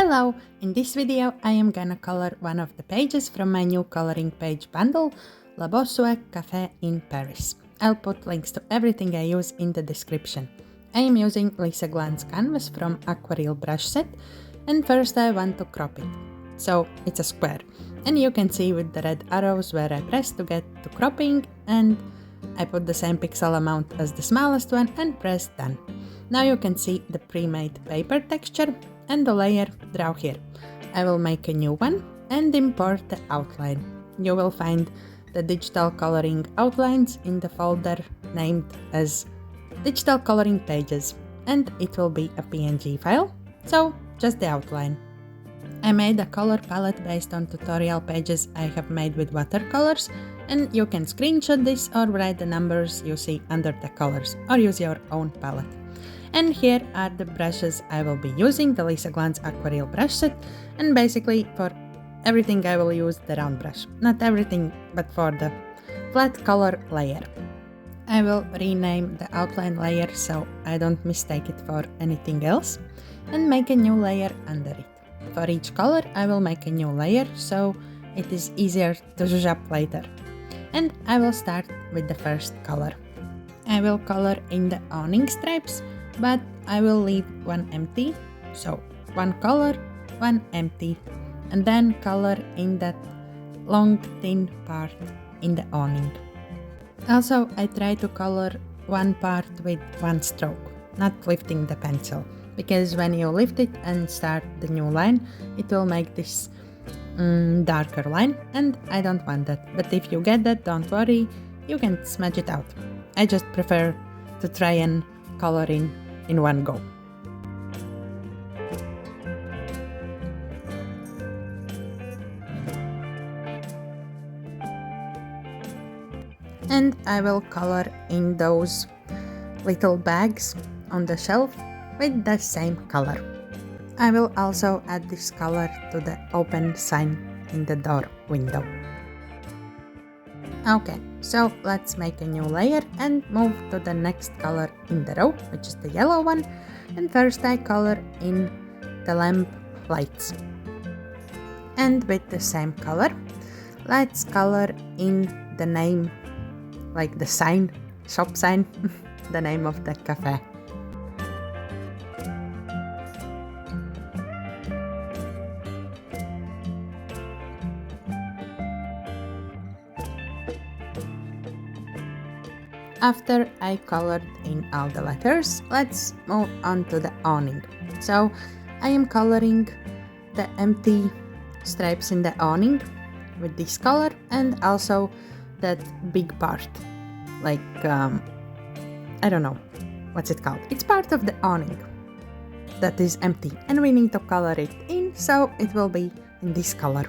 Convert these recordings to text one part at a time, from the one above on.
Hello! In this video I am gonna color one of the pages from my new coloring page bundle, La Bossue Cafe in Paris. I'll put links to everything I use in the description. I am using Lisa Glanz canvas from Aquarelle brush set, and first I want to crop it. So it's a square, and you can see with the red arrows where I press to get to cropping, and I put the same pixel amount as the smallest one and press done. Now you can see the pre-made paper texture and the layer draw here. I will make a new one and import the outline. You will find the digital coloring outlines in the folder named as digital coloring pages, and it will be a PNG file, so just the outline. I made a color palette based on tutorial pages I have made with watercolors, and you can screenshot this or write the numbers you see under the colors or use your own palette. And here are the brushes I will be using, the Lisa Glanz Aquarelle brush set, and basically for everything I will use the round brush. Not everything, but for the flat color layer. I will rename the outline layer so I don't mistake it for anything else, and make a new layer under it. For each color I will make a new layer so it is easier to zhuzh up later. And I will start with the first color. I will color in the awning stripes, but I will leave one empty, so one color, one empty, and then color in that long thin part in the awning. Also, I try to color one part with one stroke, not lifting the pencil, because when you lift it and start the new line, it will make this darker line, and I don't want that. But if you get that, don't worry, you can smudge it out. I just prefer to try and color in one go. And I will color in those little bags on the shelf with the same color. I will also add this color to the open sign in the door window. Okay, so let's make a new layer and move to the next color in the row, which is the yellow one. And first I color in the lamp lights. And with the same color, let's color in the name, like the sign, shop sign, the name of the cafe. After I colored in all the letters, let's move on to the awning. So I am coloring the empty stripes in the awning with this color, and also that big part, like I don't know what's it called. It's part of the awning that is empty, and we need to color it in, so it will be in this color.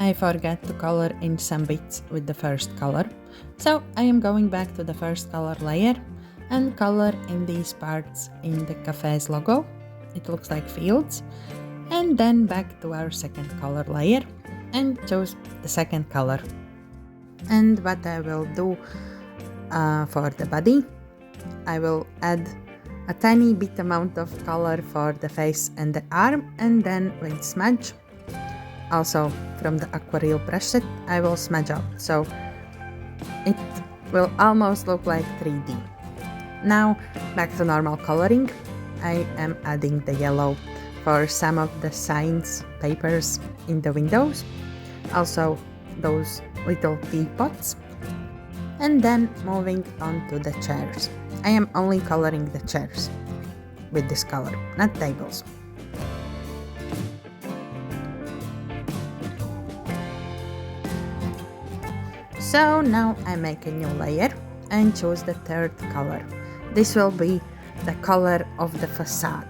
I forgot to color in some bits with the first color, so I am going back to the first color layer and color in these parts in the cafe's logo. It looks like fields. And then back to our second color layer and choose the second color. And what I will do for the body, I will add a tiny bit amount of color for the face and the arm, and then with smudge, also from the Aquarelle brush set, I will smudge out, so it will almost look like 3D. Now back to normal coloring. I am adding the yellow for some of the signs, papers in the windows, also those little teapots, and then moving on to the chairs. I am only coloring the chairs with this color, not tables. So now I make a new layer and choose the third color. This will be the color of the facade.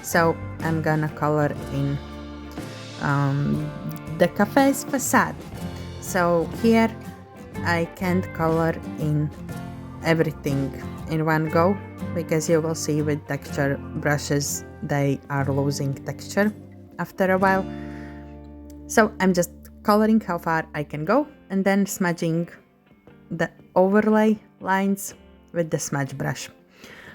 So I'm gonna color in the cafe's facade. So here I can't color in everything in one go, because you will see with texture brushes they are losing texture after a while. So I'm just coloring how far I can go, and then smudging the overlay lines with the smudge brush.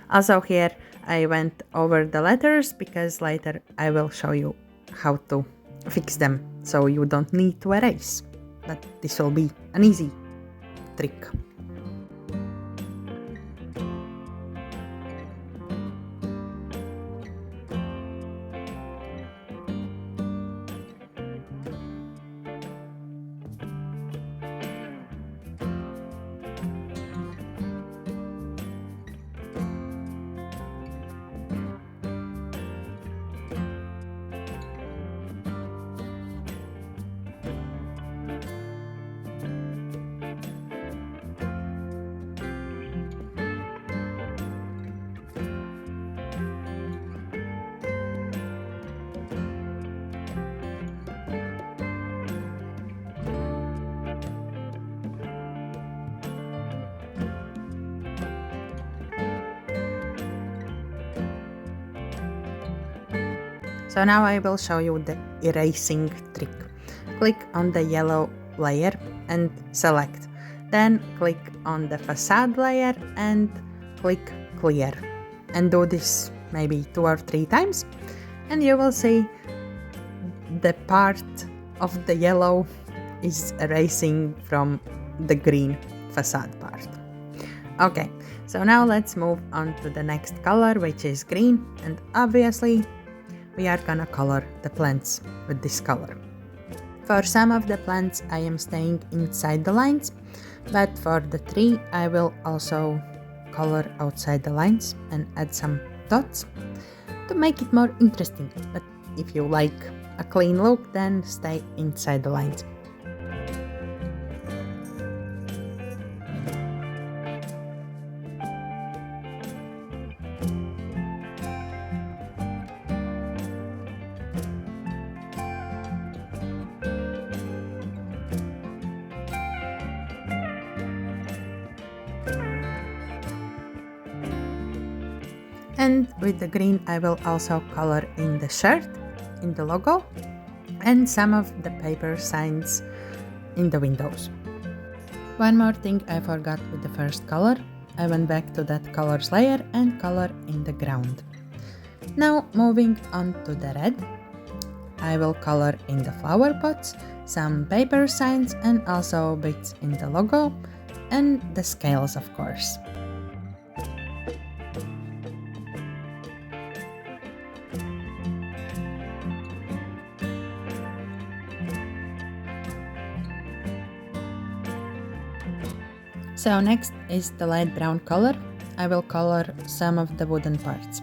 Also here I went over the letters because later I will show you how to fix them so you don't need to erase, but this will be an easy trick. So now I will show you the erasing trick. Click on the yellow layer and select. Then click on the facade layer and click clear. And do this maybe 2 or 3 times. And you will see the part of the yellow is erasing from the green facade part. Okay, so now let's move on to the next color, which is green. And obviously we are gonna color the plants with this color. For some of the plants I am staying inside the lines, but for the tree I will also color outside the lines and add some dots to make it more interesting. But if you like a clean look, then stay inside the lines. And with the green I will also color in the shirt, in the logo, and some of the paper signs in the windows. One more thing I forgot with the first color. I went back to that colors layer and color in the ground. Now moving on to the red, I will color in the flower pots, some paper signs, and also bits in the logo and the scales, of course. So next is the light brown color. I will color some of the wooden parts.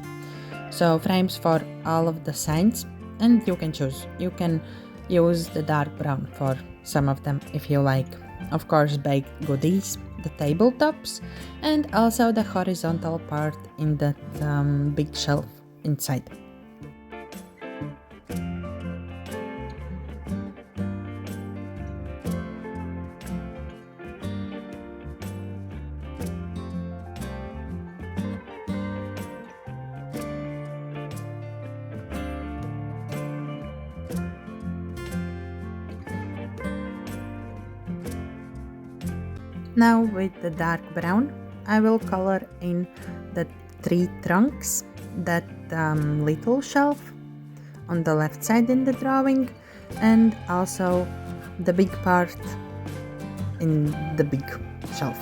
So frames for all of the signs, and you can choose. You can use the dark brown for some of them if you like. Of course, baked goodies, the tabletops, and also the horizontal part in the big shelf inside. Now with the dark brown, I will color in the tree trunks, that little shelf on the left side in the drawing, and also the big part in the big shelf.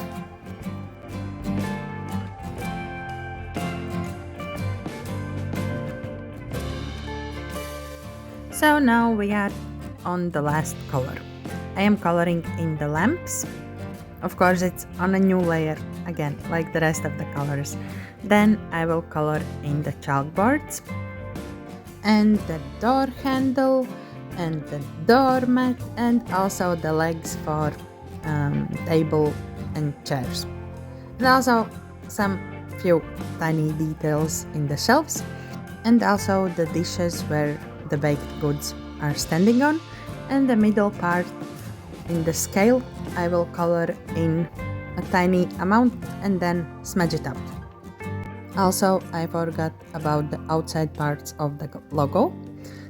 So now we are on the last color. I am coloring in the lamps. Of course, it's on a new layer, again, like the rest of the colors. Then I will color in the chalkboards and the door handle and the doormat and also the legs for table and chairs. And also some few tiny details in the shelves and also the dishes where the baked goods are standing on, and the middle part in the scale I will color in a tiny amount and then smudge it out. Also, I forgot about the outside parts of the logo,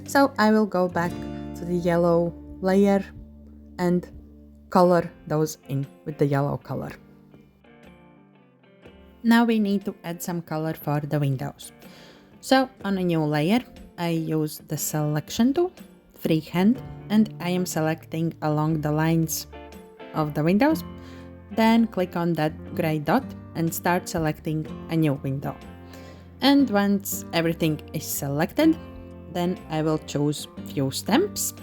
so I will go back to the yellow layer and color those in with the yellow color. Now we need to add some color for the windows. So on a new layer, I use the selection tool, freehand, and I am selecting along the lines of the windows. Then click on that gray dot and start selecting a new window. And once everything is selected, then I will choose few stamps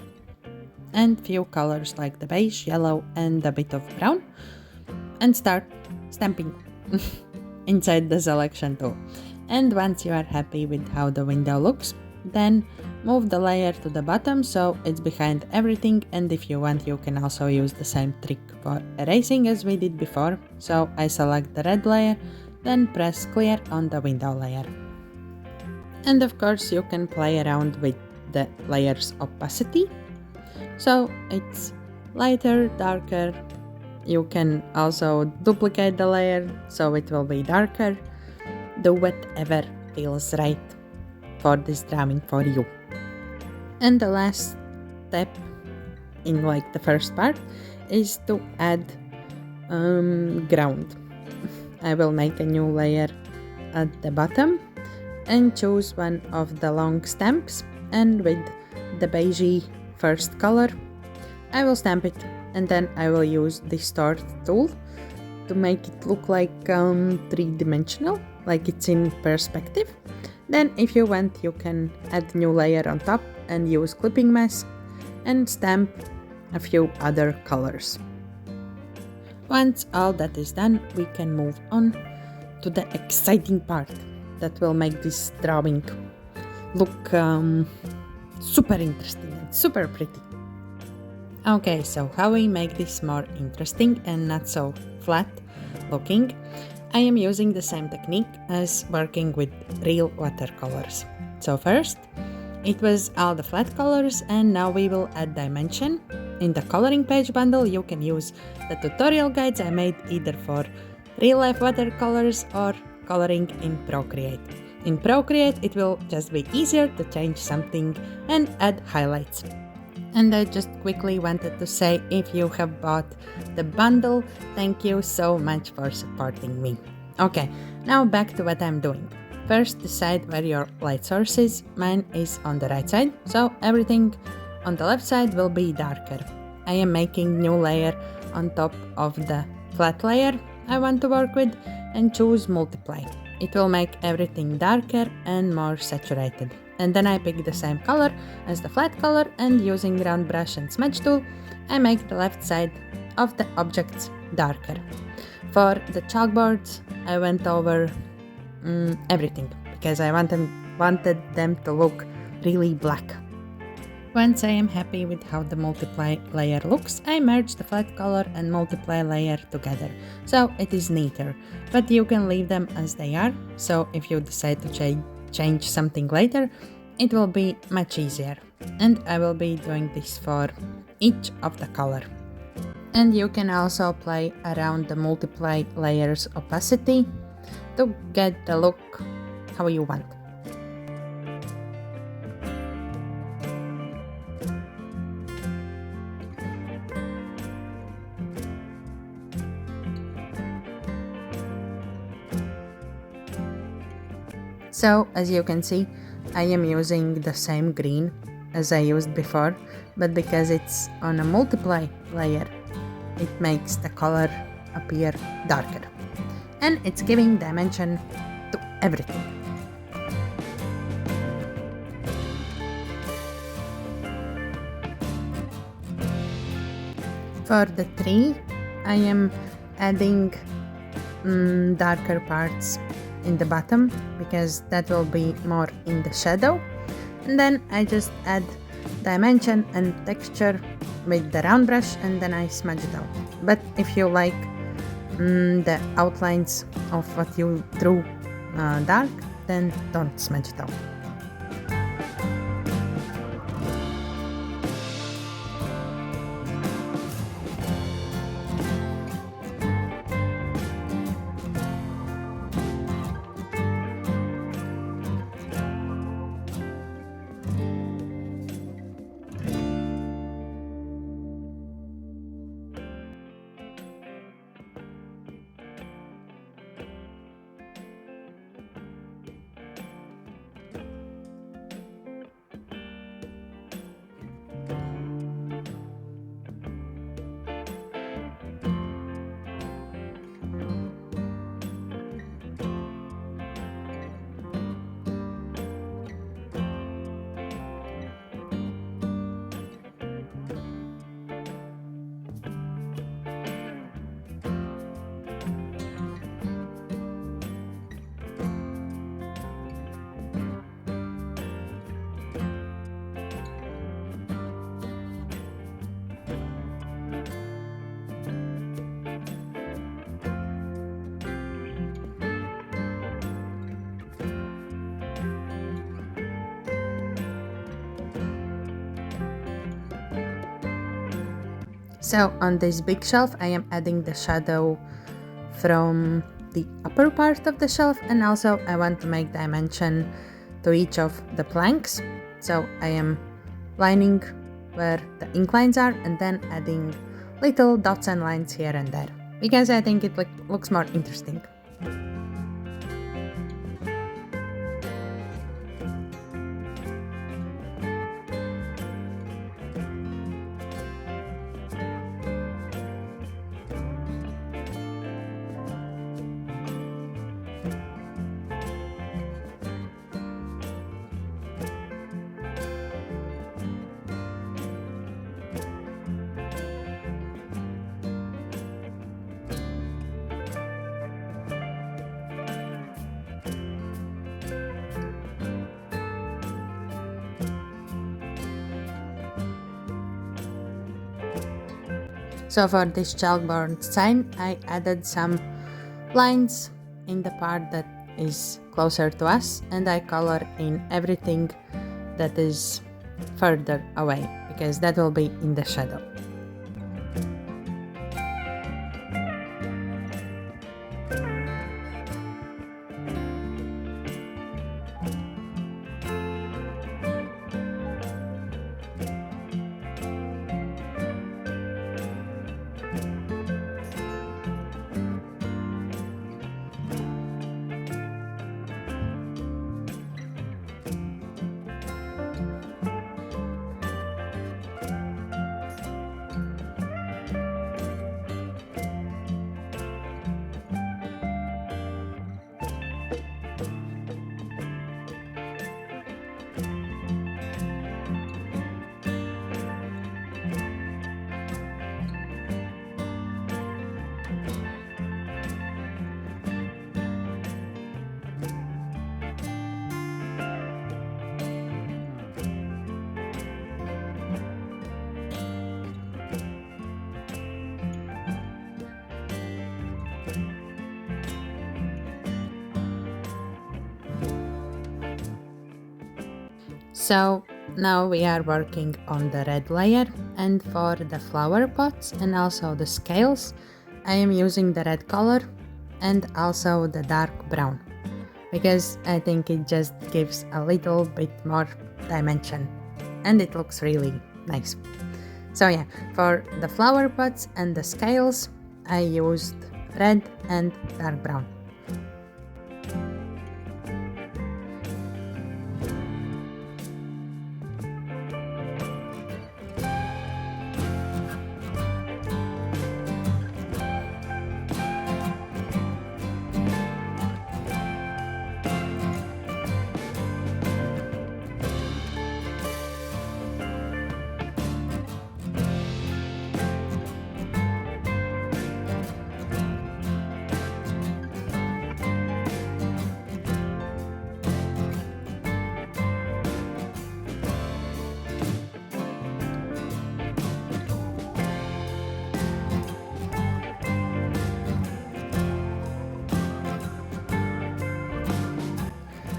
and few colors like the beige, yellow, and a bit of brown, and start stamping inside the selection tool. And once you are happy with how the window looks, then move the layer to the bottom so it's behind everything, and if you want you can also use the same trick for erasing as we did before. So I select the red layer, then press clear on the window layer. And of course you can play around with the layer's opacity, so it's lighter, darker. You can also duplicate the layer so it will be darker. Do whatever feels right for this drawing for you. And the last step in like the first part is to add ground. I will make a new layer at the bottom and choose one of the long stamps, and with the beigey first color I will stamp it, and then I will use the distort tool to make it look like three-dimensional, like it's in perspective. Then if you want you can add new layer on top and use clipping mask and stamp a few other colors. Once all that is done, we can move on to the exciting part that will make this drawing look super interesting and super pretty. Okay, so how we make this more interesting and not so flat looking? I am using the same technique as working with real watercolors. So first, it was all the flat colors, and now we will add dimension. In the coloring page bundle, you can use the tutorial guides I made either for real life watercolors or coloring in Procreate. In Procreate, it will just be easier to change something and add highlights. And I just quickly wanted to say, if you have bought the bundle, thank you so much for supporting me. Okay, now back to what I'm doing. First, decide where your light source is. Mine is on the right side, so everything on the left side will be darker. I am making new layer on top of the flat layer I want to work with, and choose multiply. It will make everything darker and more saturated. And then I pick the same color as the flat color, and using round brush and smudge tool, I make the left side of the objects darker. For the chalkboards, I went over everything because I wanted them to look really black. Once I am happy with how the multiply layer looks, I merge the flat color and multiply layer together, so it is neater, but you can leave them as they are, so if you decide to change something later, it will be much easier. And I will be doing this for each of the color. And you can also play around the multiply layers opacity to get the look how you want. So as you can see, I am using the same green as I used before, but because it's on a multiply layer, it makes the color appear darker. And it's giving dimension to everything. For the tree, I am adding darker parts in the bottom because that will be more in the shadow, and then I just add dimension and texture with the round brush, and then I smudge it out. But if you like the outlines of what you drew dark, then don't smudge it out. So on this big shelf, I am adding the shadow from the upper part of the shelf, and also I want to make dimension to each of the planks. So I am lining where the inclines are and then adding little dots and lines here and there, because I think it looks more interesting. So for this chalkboard sign, I added some lines in the part that is closer to us, and I color in everything that is further away, because that will be in the shadow. So now we are working on the red layer, and for the flower pots and also the scales, I am using the red color and also the dark brown, because I think it just gives a little bit more dimension and it looks really nice. So yeah, for the flower pots and the scales, I used red and dark brown.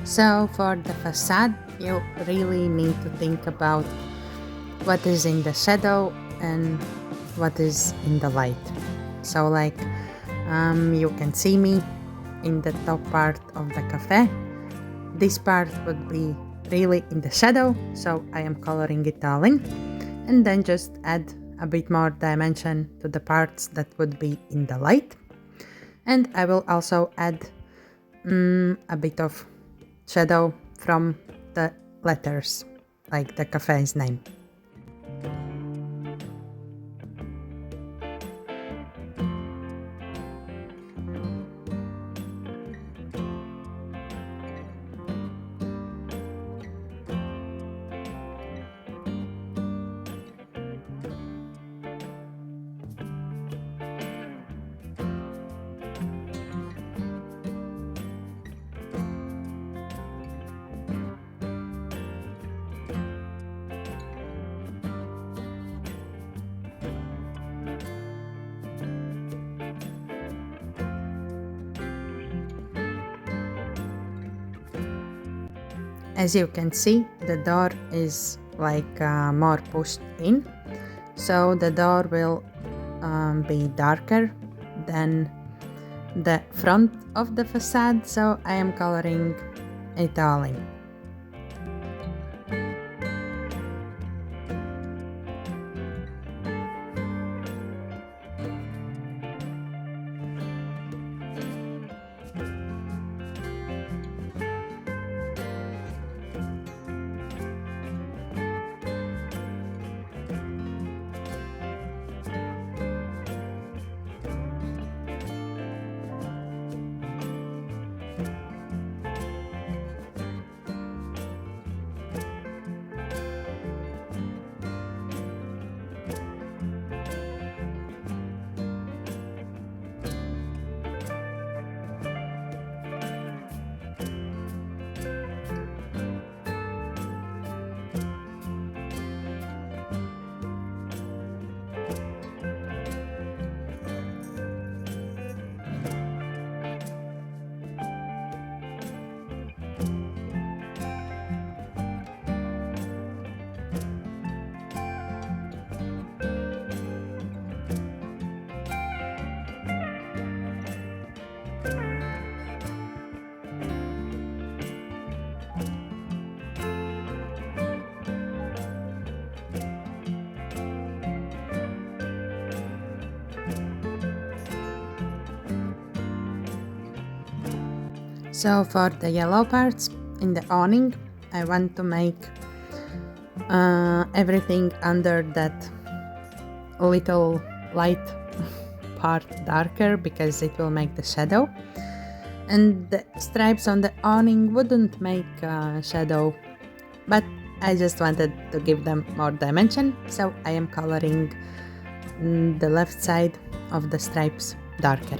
So for the facade, you really need to think about what is in the shadow and what is in the light. So you can see me in the top part of the cafe. This part would be really in the shadow, so I am coloring it all in, and then just add a bit more dimension to the parts that would be in the light. And I will also add a bit of shadow from the letters, like the cafe's name. As you can see, the door is more pushed in, so the door will be darker than the front of the facade, so I am coloring it all in. So for the yellow parts in the awning, I want to make everything under that little light part darker because it will make the shadow. And the stripes on the awning wouldn't make a shadow, but I just wanted to give them more dimension, so I am coloring the left side of the stripes darker.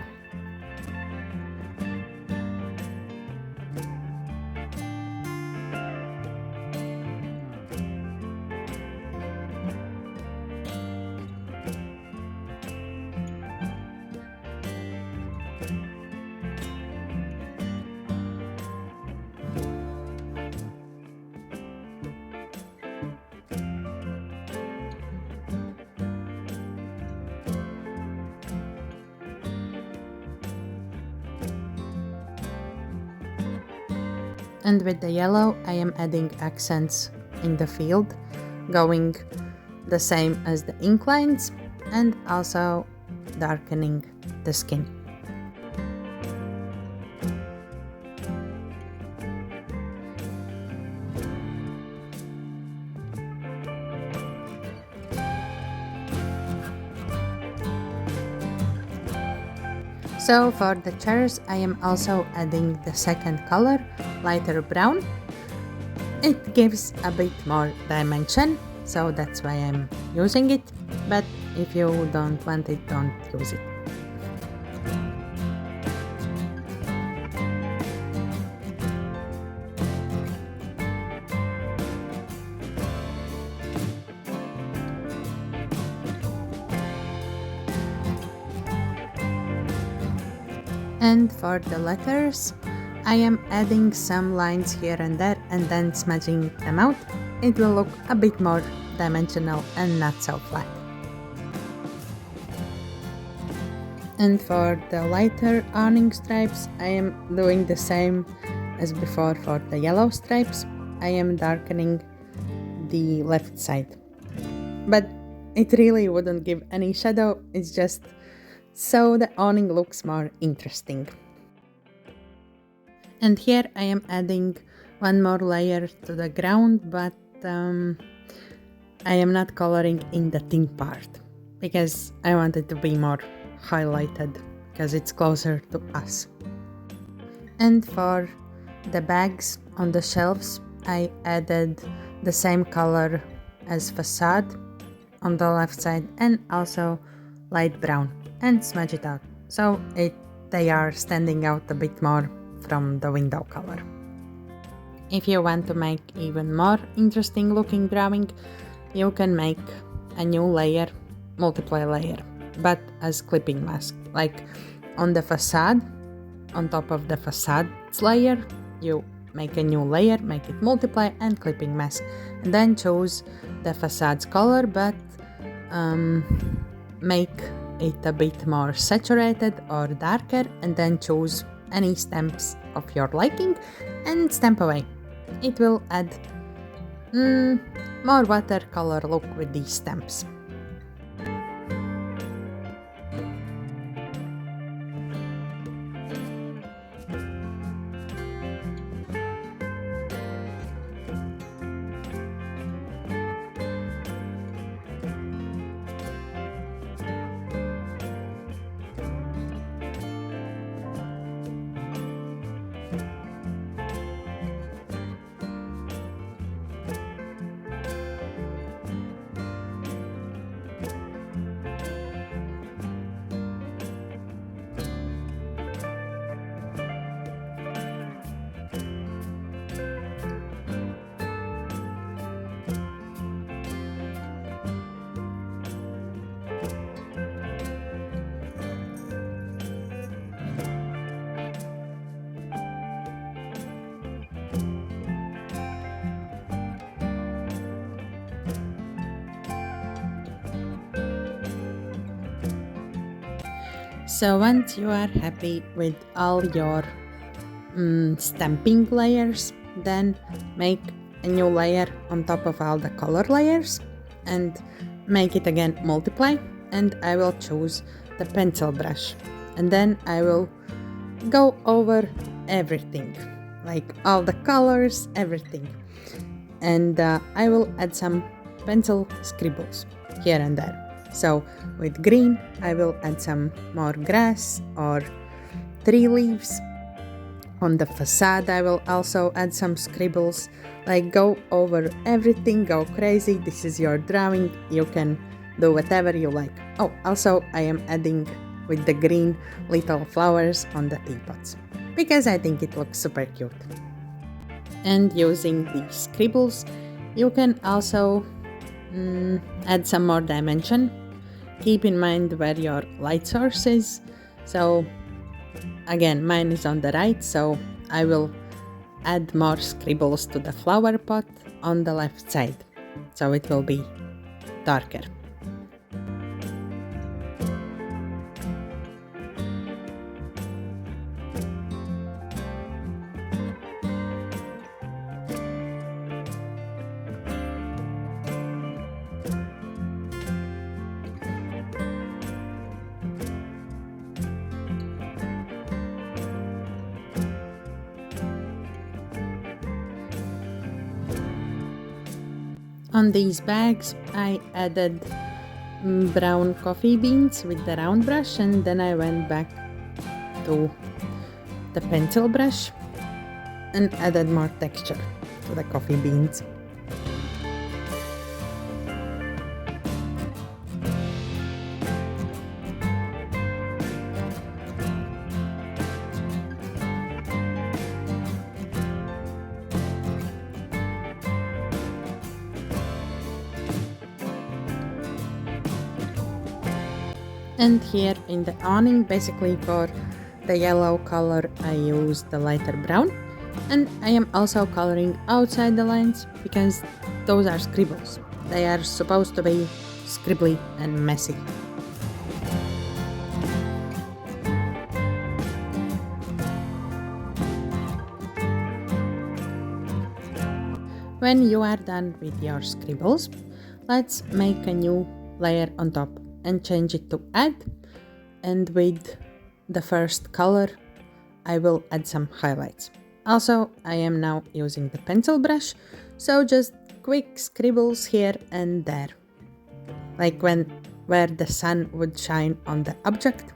And with the yellow, I am adding accents in the field, going the same as the ink lines and also darkening the skin. So for the chairs, I am also adding the second color, lighter brown. It gives a bit more dimension, so that's why I'm using it, but if you don't want it, don't use it. And for the letters, I am adding some lines here and there and then smudging them out. It will look a bit more dimensional and not so flat. And for the lighter awning stripes, I am doing the same as before for the yellow stripes. I am darkening the left side. But it really wouldn't give any shadow, it's just so the awning looks more interesting. And here I am adding one more layer to the ground, but I am not coloring in the thin part because I want it to be more highlighted because it's closer to us. And for the bags on the shelves, I added the same color as facade on the left side and also light brown and smudge it out so they are standing out a bit more from the window color. If you want to make even more interesting looking drawing, you can make a new layer, multiply layer, but as clipping mask. Like on the facade, on top of the facade's layer, you make a new layer, make it multiply and clipping mask, and then choose the facade's color, but make it a bit more saturated or darker, and then choose any stamps of your liking and stamp away. It will add more watercolor look with these stamps. So once you are happy with all your stamping layers, then make a new layer on top of all the color layers and make it again multiply, and I will choose the pencil brush, and then I will go over everything, like all the colors, everything, and I will add some pencil scribbles here and there. So with green I will add some more grass or tree leaves. On the facade I will also add some scribbles, like go over everything, go crazy. This is your drawing, you can do whatever you like. Oh, also I am adding with the green little flowers on the teapots because I think it looks super cute. And using these scribbles you can also add some more dimension. Keep in mind where your light source is. So again, mine is on the right, so I will add more scribbles to the flower pot on the left side, so it will be darker. On these bags I added brown coffee beans with the round brush, and then I went back to the pencil brush and added more texture to the coffee beans. And here in the awning, basically for the yellow color I use the lighter brown, and I am also coloring outside the lines because those are scribbles. They are supposed to be scribbly and messy. When you are done with your scribbles, let's make a new layer on top and change it to add, and with the first color I will add some highlights. Also, I am now using the pencil brush, so just quick scribbles here and there, like where the sun would shine on the object,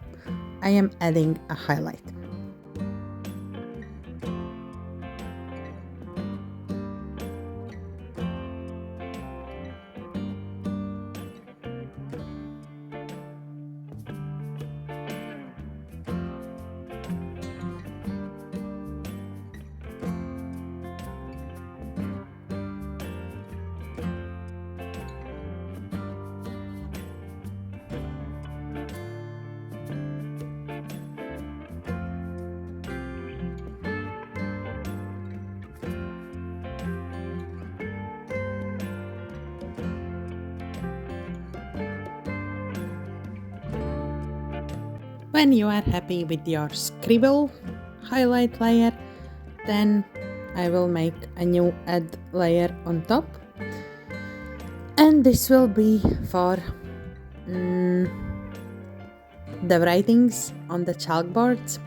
I am adding a highlight. When you are happy with your scribble highlight layer, then I will make a new add layer on top. And this will be for the writings on the chalkboards.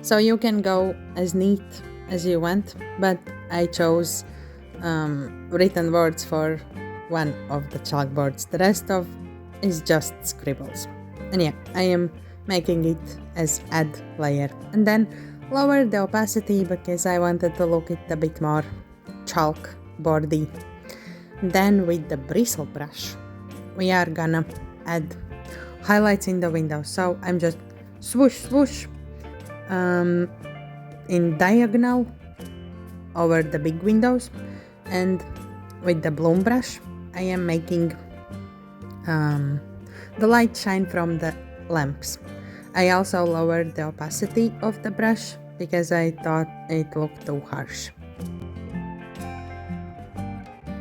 So you can go as neat as you want, but I chose written words for one of the chalkboards. The rest of is just scribbles. And yeah, I am making it as add layer. And then lower the opacity because I wanted to look it a bit more chalkboardy. Then with the bristle brush, we are gonna add highlights in the window. So I'm just swoosh, swoosh in diagonal over the big windows, and with the bloom brush I am making the light shine from the lamps. I also lowered the opacity of the brush because I thought it looked too harsh.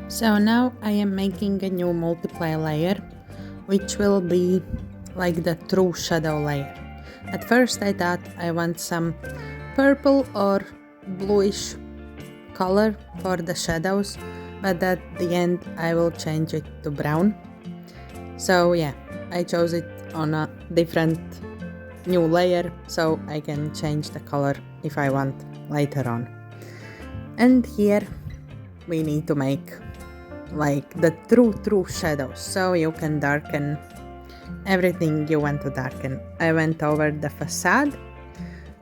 So now I am making a new multiply layer, which will be like the true shadow layer. At first I thought I want some purple or bluish color for the shadows, but at the end I will change it to brown. So yeah, I chose it on a different new layer so I can change the color if I want later on. And here we need to make like the true shadows, so you can darken everything you want to darken. I went over the facade,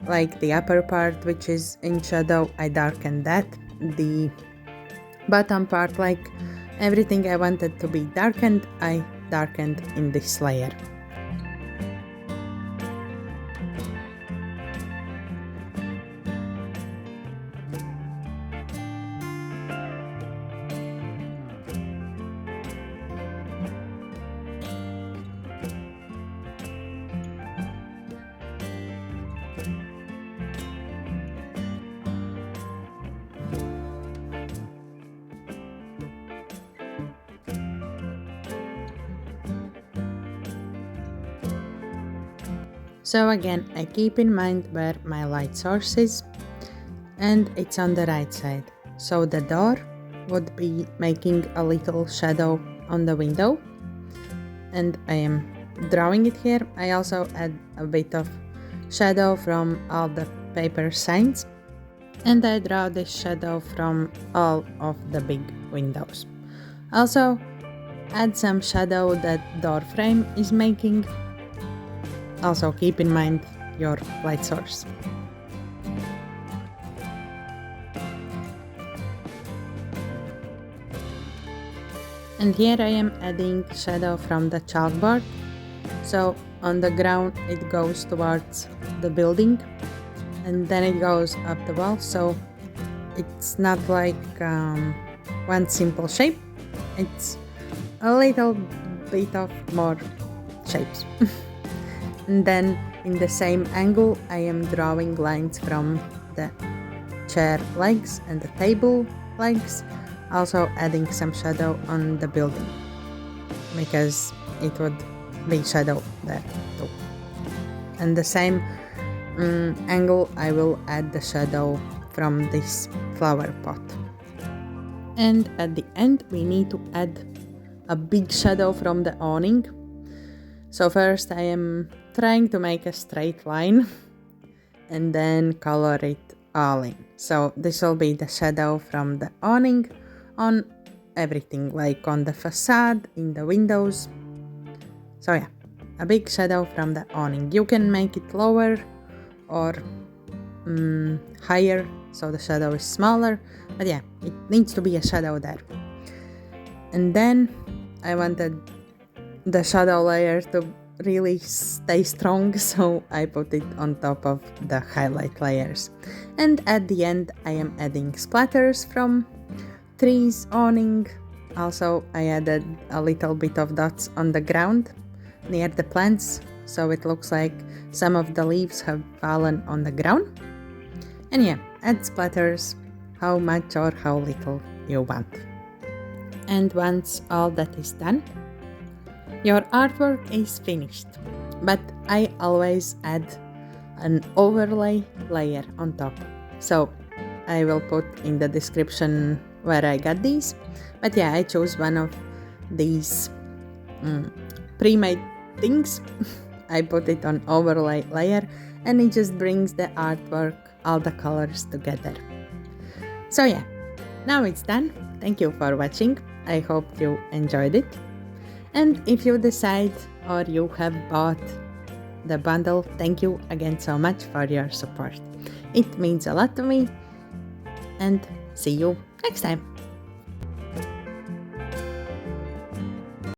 like the upper part which is in shadow, I darkened that. The bottom part, like everything I wanted to be darkened, I darkened in this layer. So again, I keep in mind where my light source is, and it's on the right side. So the door would be making a little shadow on the window, and I am drawing it here. I also add a bit of shadow from all the paper signs, and I draw this shadow from all of the big windows. Also add some shadow that door frame is making. Also keep in mind your light source. And here I am adding shadow from the chalkboard. So on the ground it goes towards the building, and then it goes up the wall. So it's not like one simple shape. It's a little bit of more shapes. And then in the same angle I am drawing lines from the chair legs and the table legs, also adding some shadow on the building because it would be shadow there too. And the same angle I will add the shadow from this flower pot. And at the end we need to add a big shadow from the awning. So first I am trying to make a straight line and then color it all in. So this will be the shadow from the awning on everything, like on the facade, in the windows. So yeah, a big shadow from the awning. You can make it lower or higher so the shadow is smaller, but yeah, it needs to be a shadow there. And then I wanted the shadow layer to really stay strong, so I put it on top of the highlight layers. And at the end I am adding splatters from trees, awning. Also I added a little bit of dots on the ground near the plants, so it looks like some of the leaves have fallen on the ground. And yeah, add splatters how much or how little you want. And once all that is done, your artwork is finished. but I always add an overlay layer on top. So I will put in the description where I got these. But yeah, I chose one of these pre-made things. I put it on overlay layer and it just brings the artwork, all the colors together. So yeah, now it's done. Thank you for watching. I hope you enjoyed it. And if you decide or you have bought the bundle, thank you again so much for your support. It means a lot to me. And see you next time.